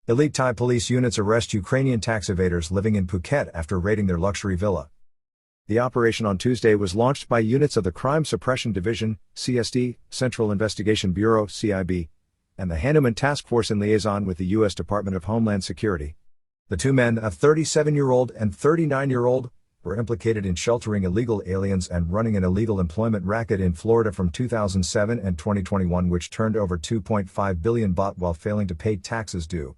Elite Thai police units arrest Ukrainian tax evaders living in Phuket after raiding their luxury villa. The operation on Tuesday was launched by units of the Crime Suppression Division, CSD, Central Investigation Bureau, CIB, and the Hanuman task force in liaison with the U.S. Department of Homeland Security. The two men, a 37-year-old and 39-year-old, were implicated in sheltering illegal aliens and running an illegal employment racket in Florida from 2007 and 2021, which turned over 2.5 billion baht while failing to pay taxes due.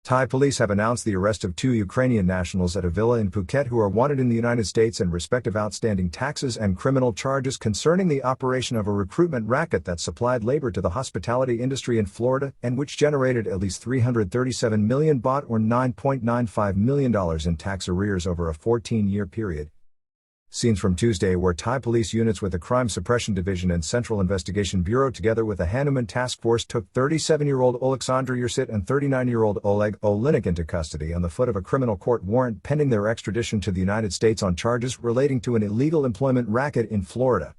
Thai police have announced the arrest of two Ukrainian nationals at a villa in Phuket who are wanted in the United States in respect of outstanding taxes and criminal charges concerning the operation of a recruitment racket that supplied labor to the hospitality industry in Florida and which generated at least 337 million baht or $9.95 million in tax arrears over a 14-year period. Scenes from Tuesday where Thai police units with the Crime Suppression Division and Central Investigation Bureau together with the Hanuman task force took 37-year-old Alexander Yursit and 39-year-old Oleg Olenek into custody on the foot of a criminal court warrant pending their extradition to the United States on charges relating to an illegal employment racket in Florida.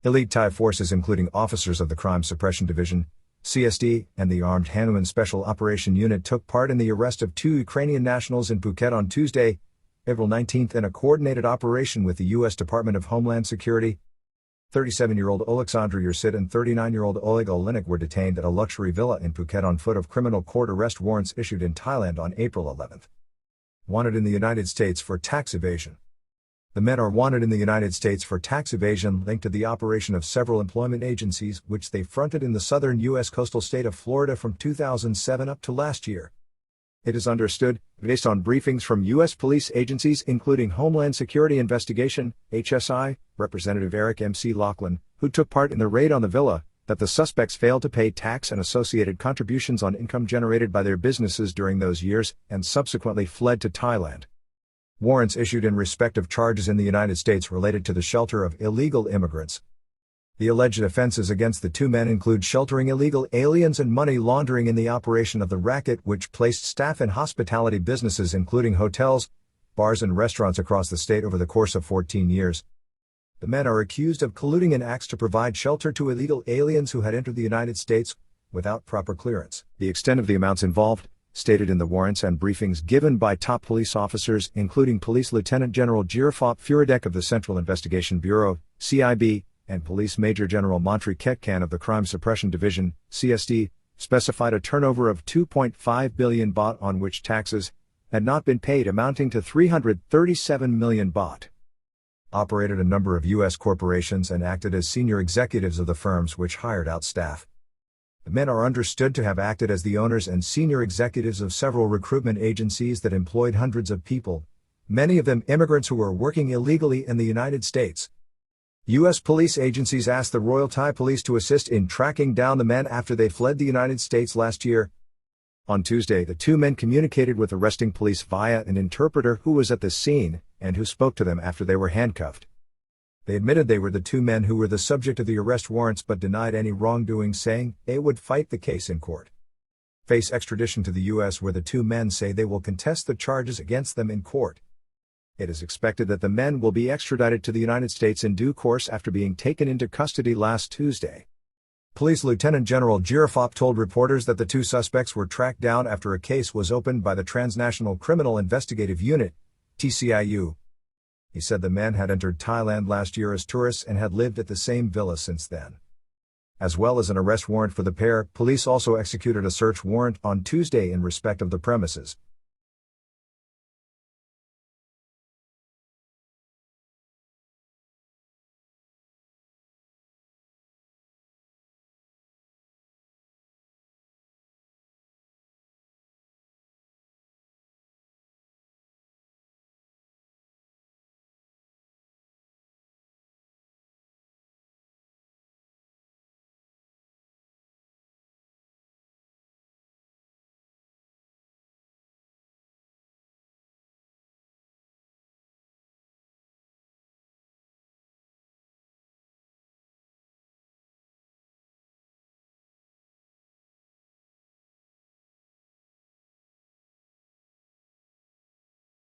Elite Thai forces including officers of the Crime Suppression Division, CSD, and the Armed Hanuman Special Operation Unit took part in the arrest of two Ukrainian nationals in Phuket on Tuesday, April 19 in a coordinated operation with the U.S. Department of Homeland Security. 37-year-old Alexander Yursit and 39-year-old Oleg Olenek were detained at a luxury villa in Phuket on foot of criminal court arrest warrants issued in Thailand on April 11. Wanted in the United States for tax evasion. The men are wanted in the United States for tax evasion linked to the operation of several employment agencies which they fronted in the southern U.S. coastal state of Florida from 2007 up to last year. It is understood, based on briefings from U.S. police agencies including Homeland Security Investigation, HSI, Representative Eric M.C. Laughlin, who took part in the raid on the villa, that the suspects failed to pay tax and associated contributions on income generated by their businesses during those years and subsequently fled to Thailand. Warrants issued in respect of charges in the United States related to the shelter of illegal immigrants. The alleged offenses against the two men include sheltering illegal aliens and money laundering in the operation of the racket which placed staff in hospitality businesses including hotels, bars and restaurants across the state over the course of 14 years. The men are accused of colluding in acts to provide shelter to illegal aliens who had entered the United States without proper clearance. The extent of the amounts involved, stated in the warrants and briefings given by top police officers including Police Lieutenant General Jirafop Furadek of the Central Investigation Bureau, CIB, and Police Major General Mantri Ketkan of the Crime Suppression Division, CSD, specified a turnover of 2.5 billion baht on which taxes had not been paid amounting to 337 million baht. Operated a number of U.S. corporations and acted as senior executives of the firms which hired out staff. The men are understood to have acted as the owners and senior executives of several recruitment agencies that employed hundreds of people, many of them immigrants who were working illegally in the United States. U.S. police agencies asked the Royal Thai Police to assist in tracking down the men after they fled the United States last year. On Tuesday, the two men communicated with arresting police via an interpreter who was at the scene and who spoke to them after they were handcuffed. They admitted they were the two men who were the subject of the arrest warrants but denied any wrongdoing, saying they would fight the case in court. Face extradition to the U.S. where the two men say they will contest the charges against them in court. It is expected that the men will be extradited to the United States in due course after being taken into custody last Tuesday. Police Lieutenant General Jirafop told reporters that the two suspects were tracked down after a case was opened by the Transnational Criminal Investigative Unit, TCIU. He said the men had entered Thailand last year as tourists and had lived at the same villa since then. As well as an arrest warrant for the pair, police also executed a search warrant on Tuesday in respect of the premises.